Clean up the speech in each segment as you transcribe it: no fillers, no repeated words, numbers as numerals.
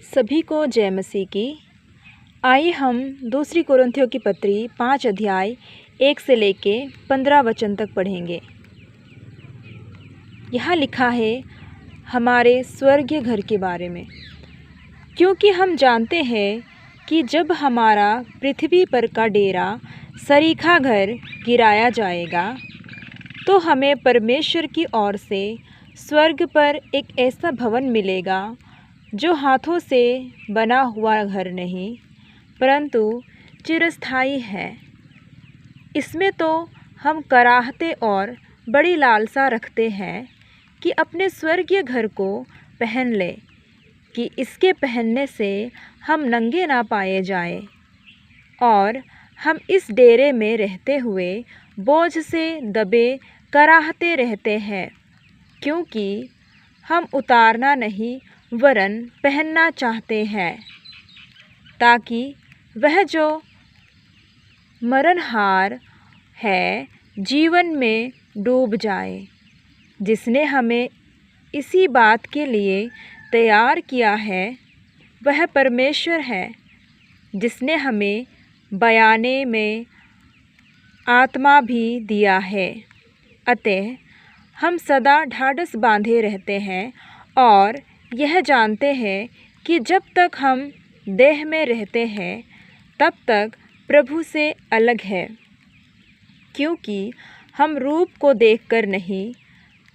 सभी को जय मसीह की। आइए हम दूसरी कुरिन्थियों की पत्री 5 अध्याय 1 से लेके 15 वचन तक पढ़ेंगे। यहाँ लिखा है हमारे स्वर्गीय घर के बारे में, क्योंकि हम जानते हैं कि जब हमारा पृथ्वी पर का डेरा सरीखा घर गिराया जाएगा तो हमें परमेश्वर की ओर से स्वर्ग पर एक ऐसा भवन मिलेगा जो हाथों से बना हुआ घर नहीं परंतु चिरस्थायी है। इसमें तो हम कराहते और बड़ी लालसा रखते हैं कि अपने स्वर्गीय घर को पहन लें, कि इसके पहनने से हम नंगे ना पाए जाएं। और हम इस डेरे में रहते हुए बोझ से दबे कराहते रहते हैं, क्योंकि हम उतारना नहीं वरन पहनना चाहते हैं, ताकि वह जो मरणहार है जीवन में डूब जाए, जिसने हमें इसी बात के लिए तैयार किया है। वह परमेश्वर है जिसने हमें बयाने में आत्मा भी दिया है। अतः हम सदा ढाढ़स बांधे रहते हैं और यह जानते हैं कि जब तक हम देह में रहते हैं तब तक प्रभु से अलग है, क्योंकि हम रूप को देखकर नहीं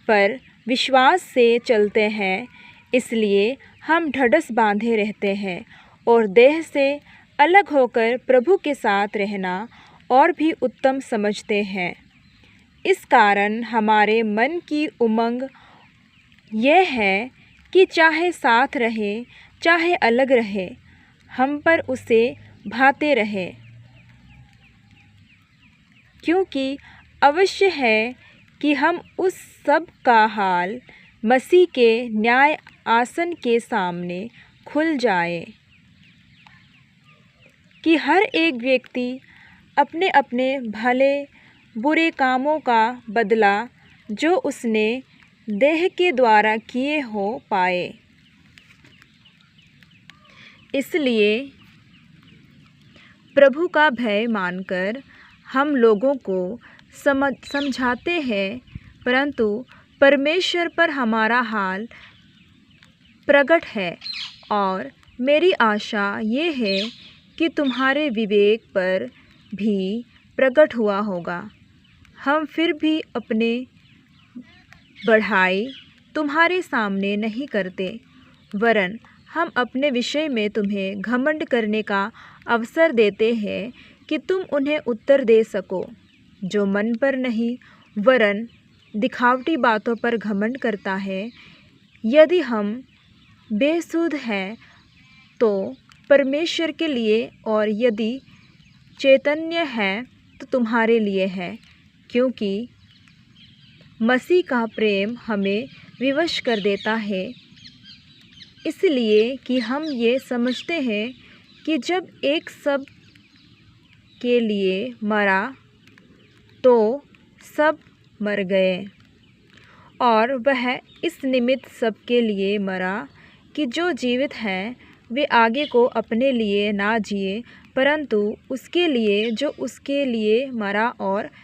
पर विश्वास से चलते हैं। इसलिए हम ढाढ़स बांधे रहते हैं और देह से अलग होकर प्रभु के साथ रहना और भी उत्तम समझते हैं। इस कारण हमारे मन की उमंग यह है कि चाहे साथ रहे चाहे अलग रहे, हम पर उसे भाते रहे, क्योंकि अवश्य है कि हम उस सब का हाल मसीह के न्याय आसन के सामने खुल जाए, कि हर एक व्यक्ति अपने अपने भले बुरे कामों का बदला जो उसने देह के द्वारा किए हो पाए। इसलिए प्रभु का भय मानकर हम लोगों को समझाते हैं, परंतु परमेश्वर पर हमारा हाल प्रकट है। और मेरी आशा ये है कि तुम्हारे विवेक पर भी प्रकट हुआ होगा। हम फिर भी अपने बढ़ाई तुम्हारे सामने नहीं करते, वरन हम अपने विषय में तुम्हें घमंड करने का अवसर देते हैं कि तुम उन्हें उत्तर दे सको। जो मन पर नहीं वरन दिखावटी बातों पर घमंड करता है, यदि हम बेसुध हैं तो परमेश्वर के लिए, और यदि चैतन्य है तो तुम्हारे लिए है, क्योंकि मसीह का प्रेम हमें विवश कर देता है। इसलिए कि हम ये समझते हैं कि जब एक सब के लिए मरा तो सब मर गए, और वह इस निमित्त सब के लिए मरा कि जो जीवित हैं वे आगे को अपने लिए ना जिए, परंतु उसके लिए जो उसके लिए मरा और